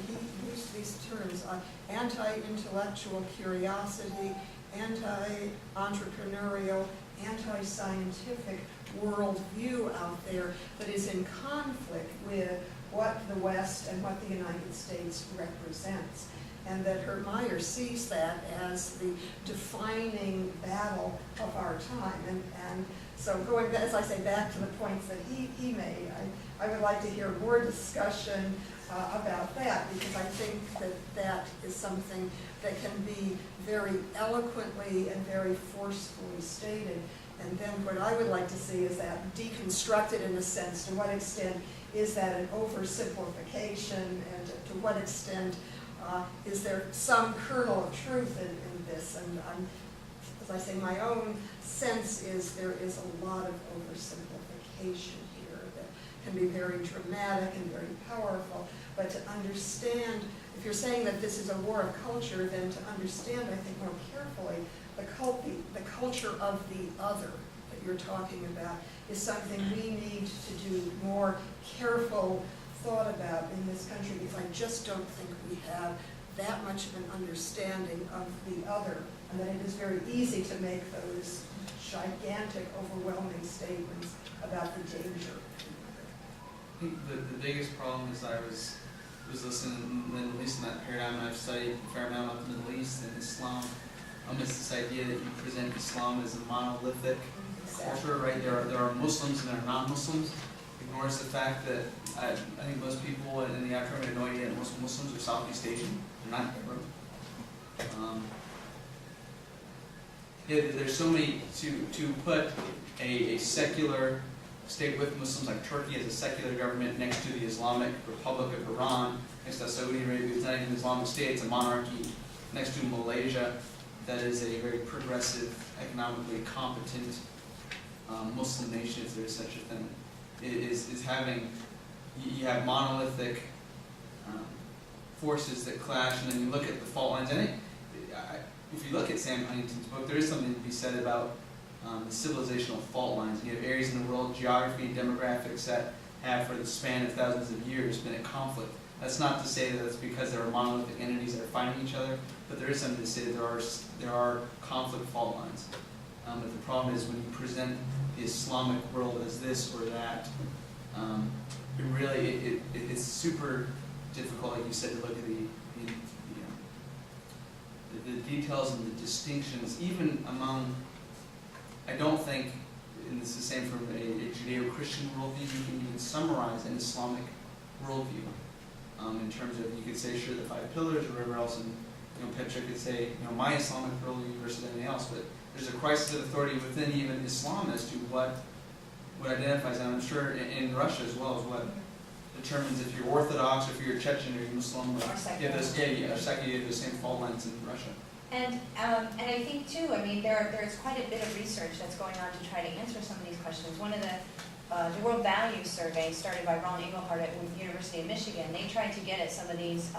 he used these terms, anti-intellectual curiosity, anti-entrepreneurial, anti-scientific worldview out there that is in conflict with what the West and what the United States represents. And that Herb Meyer sees that as the defining battle of our time. And so going, as I say, back to the points that he made, I would like to hear more discussion about that, because I think that that is something that can be very eloquently and very forcefully stated. And then what I would like to see is that deconstructed in a sense. To what extent is that an oversimplification, and to what extent is there some kernel of truth in this? And as I say, my own sense is there is a lot of oversimplification here that can be very dramatic and very powerful. But to understand, if you're saying that this is a war of culture, then to understand, I think, more carefully, the culture of the other that you're talking about is something we need to do more careful thought about in this country, because I just don't think we have that much of an understanding of the other, and that it is very easy to make those gigantic, overwhelming statements about the danger. I think the biggest problem is I was listening, and at least in that paradigm, and I've studied a fair amount about the Middle East and Islam. It's this idea that you present Islam as a monolithic culture, right? There are Muslims and there are non-Muslims. Ignores the fact that I think most people in the afternoon have no idea that most Muslims are Southeast Asian. They're not Arab. There's so many, to put a secular state with Muslims like Turkey as a secular government next to the Islamic Republic of Iran, next to Saudi Arabia, it's not even an Islamic state, it's a monarchy, next to Malaysia, that is a very progressive, economically competent Muslim nation, if there is such a thing. Is having, you have monolithic forces that clash, and then you look at the fault lines. And if you look at Sam Huntington's book, there is something to be said about the civilizational fault lines. You have areas in the world, geography and demographics, that have, for the span of thousands of years, been at conflict. That's not to say that it's because there are monolithic entities that are fighting each other, but there is something to say that there are conflict fault lines. But the problem is when you present the Islamic world as this or that, it's super difficult, like you said, to look at the details and the distinctions, even among, I don't think, and this is the same from a Judeo-Christian worldview, you can even summarize an Islamic worldview in terms of, you could say, sure, the 5 pillars or whatever else, and Petra could say, my Islamic worldview versus anything else, but there's a crisis of authority within even Islam as to what identifies, and I'm sure in Russia as well, as what determines if you're Orthodox, or if you're Chechen, or you're Muslim, or secular, you have the same fault lines in Russia. And I think too, there's quite a bit of research that's going on to try to answer some of these questions. One of the World Values Survey started by Ron Engelhardt at the University of Michigan, they tried to get at some of these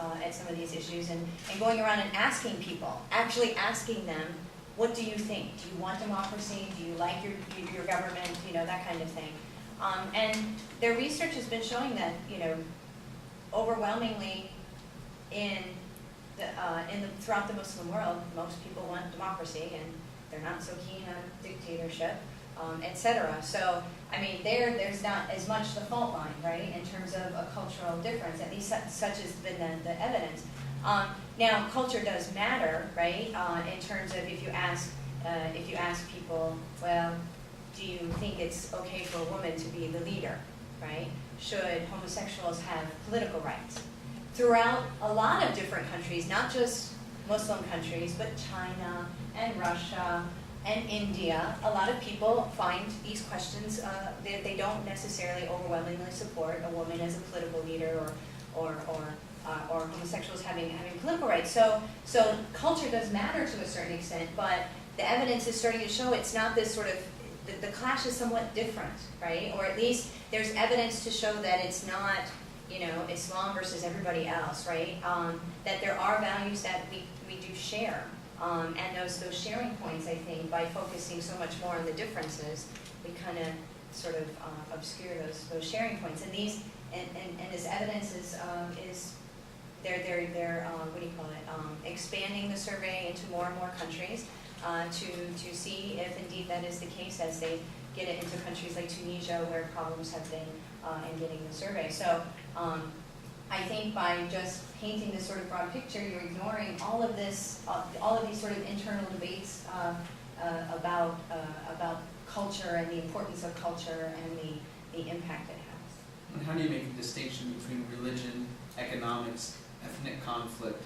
issues and going around and asking people, actually asking them, what do you think? Do you want democracy? Do you like your government? That kind of thing. And their research has been showing that, overwhelmingly throughout the Muslim world, most people want democracy, and they're not so keen on dictatorship, etc. So, there's not as much the fault line, right, in terms of a cultural difference. At least such has been the evidence. Now, culture does matter, right? In terms of if you ask people, well, do you think it's okay for a woman to be the leader, right? Should homosexuals have political rights? Throughout a lot of different countries, not just Muslim countries, but China and Russia and India, a lot of people find these questions, they don't necessarily overwhelmingly support a woman as a political leader or homosexuals having political rights. So culture does matter to a certain extent, but the evidence is starting to show it's not this sort of, the clash is somewhat different, right? Or at least there's evidence to show that it's not, Islam versus everybody else, right? That there are values that we do share. And those sharing points, I think, by focusing so much more on the differences, we kind of sort of obscure those sharing points. And this evidence is they're what do you call it? Expanding the survey into more and more countries to see if indeed that is the case as they get it into countries like Tunisia, where problems have been and getting the survey. So I think by just painting this sort of broad picture, you're ignoring all of this, all of these sort of internal debates about culture and the importance of culture and the impact it has. And how do you make a distinction between religion, economics, ethnic conflict?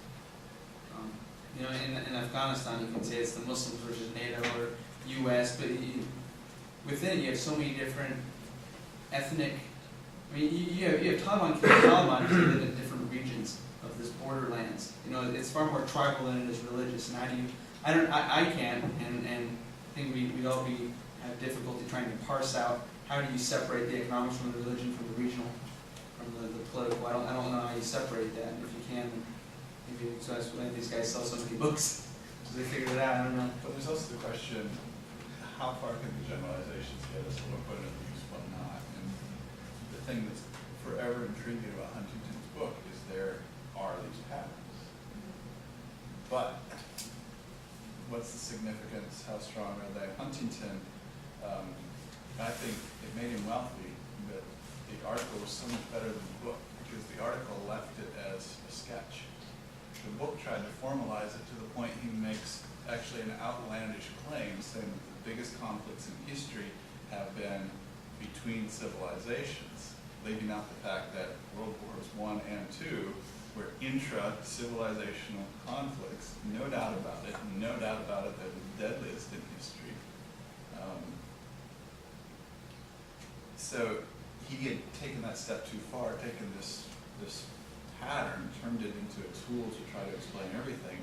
You know, in Afghanistan, you can say it's the Muslims versus NATO or U.S., but within it, you have so many different ethnic. I mean, you have Taliban who live in different regions of this borderlands. You know, it's far more tribal than it is religious. And how do you? I can't, and I think we'd all have difficulty trying to parse out how do you separate the economics from the religion, from the regional, from the political. I don't know how you separate that. And if you can, maybe so that's why these guys sell so many books, so they figured it out. I don't know. But there's also the question, how far can the generalizations get us? What put in use, what not? And the thing that's forever intriguing about Huntington's book is there are these patterns. But what's the significance? How strong are they? Huntington, I think it made him wealthy, but the article was so much better than the book because the article left it as a sketch. The book tried to formalize it to the point he makes actually an outlandish claim saying that the biggest conflicts in history have been between civilizations, leaving out the fact that World Wars I and II were intra-civilizational conflicts, no doubt about it, no doubt about it, they're the deadliest in history. So he had taken that step too far, taken this pattern, turned it into a tool to try to explain everything,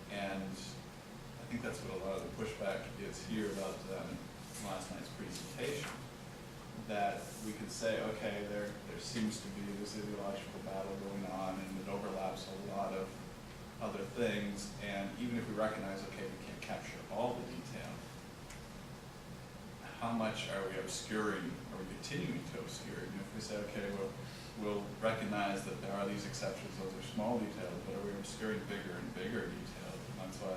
and I think that's what a lot of the pushback is here about last night's presentation, that we could say, okay, there seems to be this ideological battle going on, and it overlaps a lot of other things, and even if we recognize, okay, we can't capture all the detail, how much are we obscuring, are we continuing to obscure? And if we say, okay, well, we'll recognize that there are these exceptions, those are small details, but are we obscuring bigger and bigger details? And that's why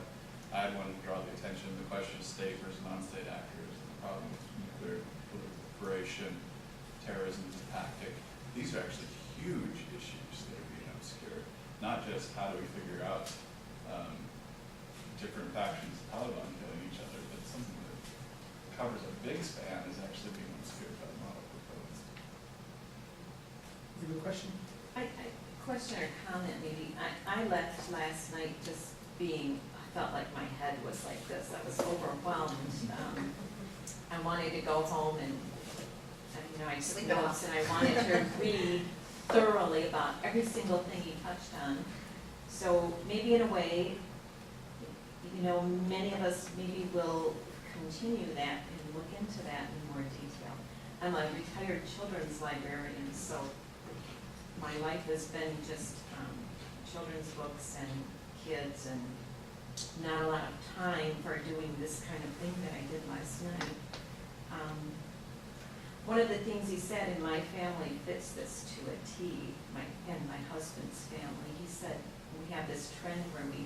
I wanted to draw the attention to the question of state versus non-state actors, and the problem with nuclear proliferation, terrorism as a tactic. These are actually huge issues that are being obscured. Not just how do we figure out different factions of Taliban killing each other, but something that covers a big span is actually being obscured by the model proposed. You have a question? Question or comment maybe. I left last night just being, I felt like my head was like this. I was overwhelmed. I wanted to go home and you know, I took notes and I wanted to read thoroughly about every single thing he touched on. So maybe in a way, you know, many of us maybe will continue that and look into that in more detail. I'm a retired children's librarian, so my life has been just children's books and kids, and not a lot of time for doing this kind of thing that I did last night. One of the things he said, in my family fits this to a T, and my husband's family. He said we have this trend where we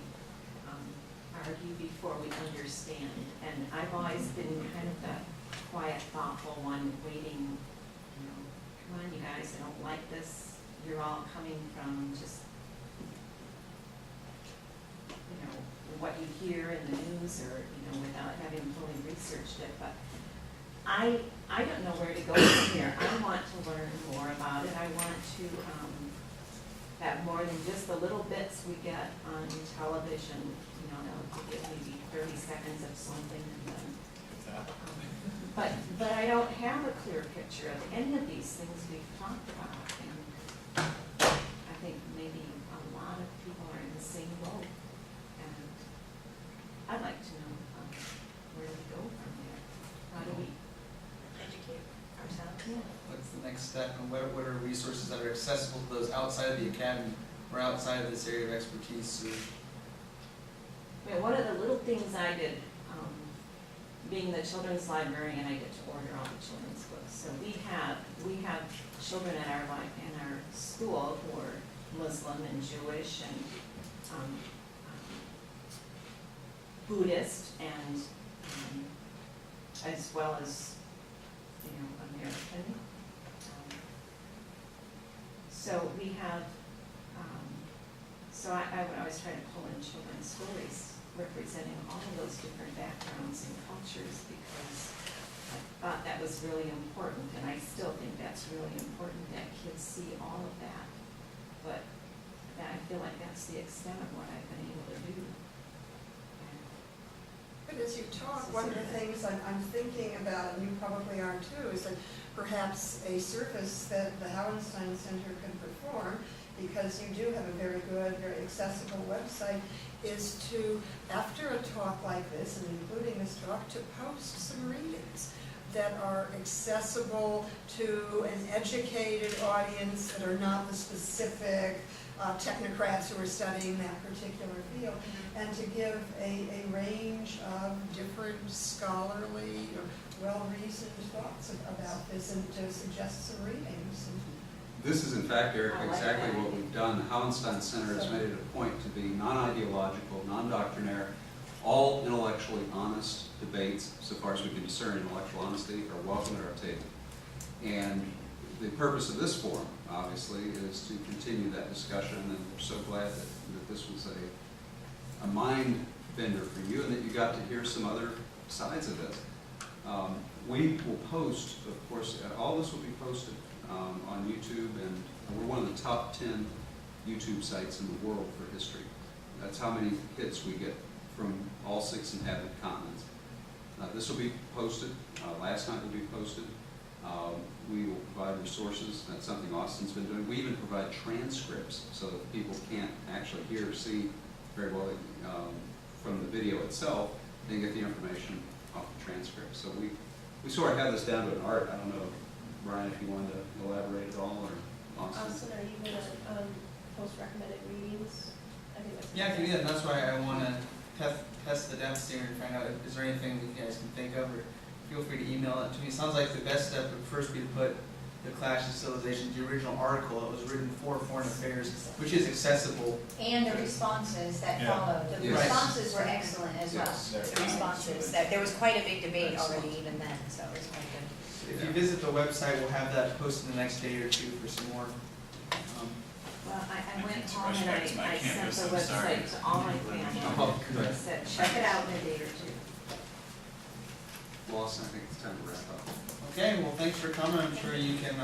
argue before we understand, and I've always been kind of the quiet, thoughtful one, waiting, you know, come on you guys, I don't like this. You're all coming from just, you know, what you hear in the news, or, you know, without having fully researched it. But I don't know where to go from here. I want to learn more about it. I want to have more than just the little bits we get on television. You know, to get maybe 30 seconds of something, and then. But I don't have a clear picture of any of these things we've talked about, and I think maybe a lot of people are in the same boat, and I'd like to know where we go from there. How do we Educate ourselves. Yeah. What's the next step, and what are resources that are accessible to those outside of the academy or outside of this area of expertise? I mean, one of the little things I did, being the children's librarian, I get to order all the children's books. So we have children at in our school who are Muslim and Jewish and Buddhist, and as well as, you know, American. So we have, so I would always try to pull in children's stories representing all of those different backgrounds and cultures, because I thought that was really important, and I still think that's really important that kids see all of that. But I feel like that's the extent of what I've been able to do. But as you talk, one of the things I'm thinking about, and you probably are too, is that perhaps a service that the Hauenstein Center can perform, because you do have a very good, very accessible website, is to, after a talk like this, and including this talk, to post some readings that are accessible to an educated audience that are not the specific technocrats who are studying that particular field, and to give a range of different scholarly or well-reasoned thoughts about this, and to suggest some readings. This is in fact, Erika, exactly what we've done. The Hauenstein Center has made it a point to be non-ideological, non-doctrinaire, all intellectually honest debates, so far as we can discern intellectual honesty, are welcome at our table. And the purpose of this forum, obviously, is to continue that discussion, and we're so glad that this was a mind bender for you, and that you got to hear some other sides of this. We will post, of course, all this will be posted on YouTube, and we're one of the top 10 YouTube sites in the world for history. That's how many hits we get from all 6 inhabited continents. This will be posted. Last night will be posted. We will provide resources. That's something Austin's been doing. We even provide transcripts so that people can't actually hear or see very well from the video itself. They get the information off the transcript. So we sort of have this down to an art. I don't know, Brian, if you wanted to elaborate at all, or Austin. Austin, are you going to post recommended readings? I think that's Yeah, I can do that. And that's why I want to test the depths here and find out, is there anything that you guys can think of, or feel free to email it to me. It sounds like the best step would first be to put the Clash of Civilizations, the original article that was written for Foreign Affairs, which is accessible. And the responses that Yeah. followed. The Yes. responses were excellent as well. Yes. The responses, that there was quite a big debate already even then, so it was quite good. If you visit the website, we'll have that posted the next day or two for some more. Well, I went can't home rush and back to my I sent campus, the I'm sorry. website to all my family. Oh, good. I said, check it out in a day or two. Well, Austin, I think it's time to wrap up. Okay, well, thanks for coming. I'm sure you can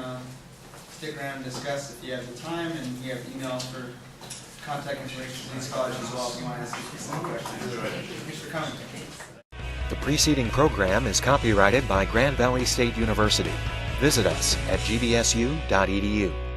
stick around and discuss if you have the time, and you have email for contact information for these scholars as well if you want to ask some questions. Thanks for coming. The preceding program is copyrighted by Grand Valley State University. Visit us at gvsu.edu.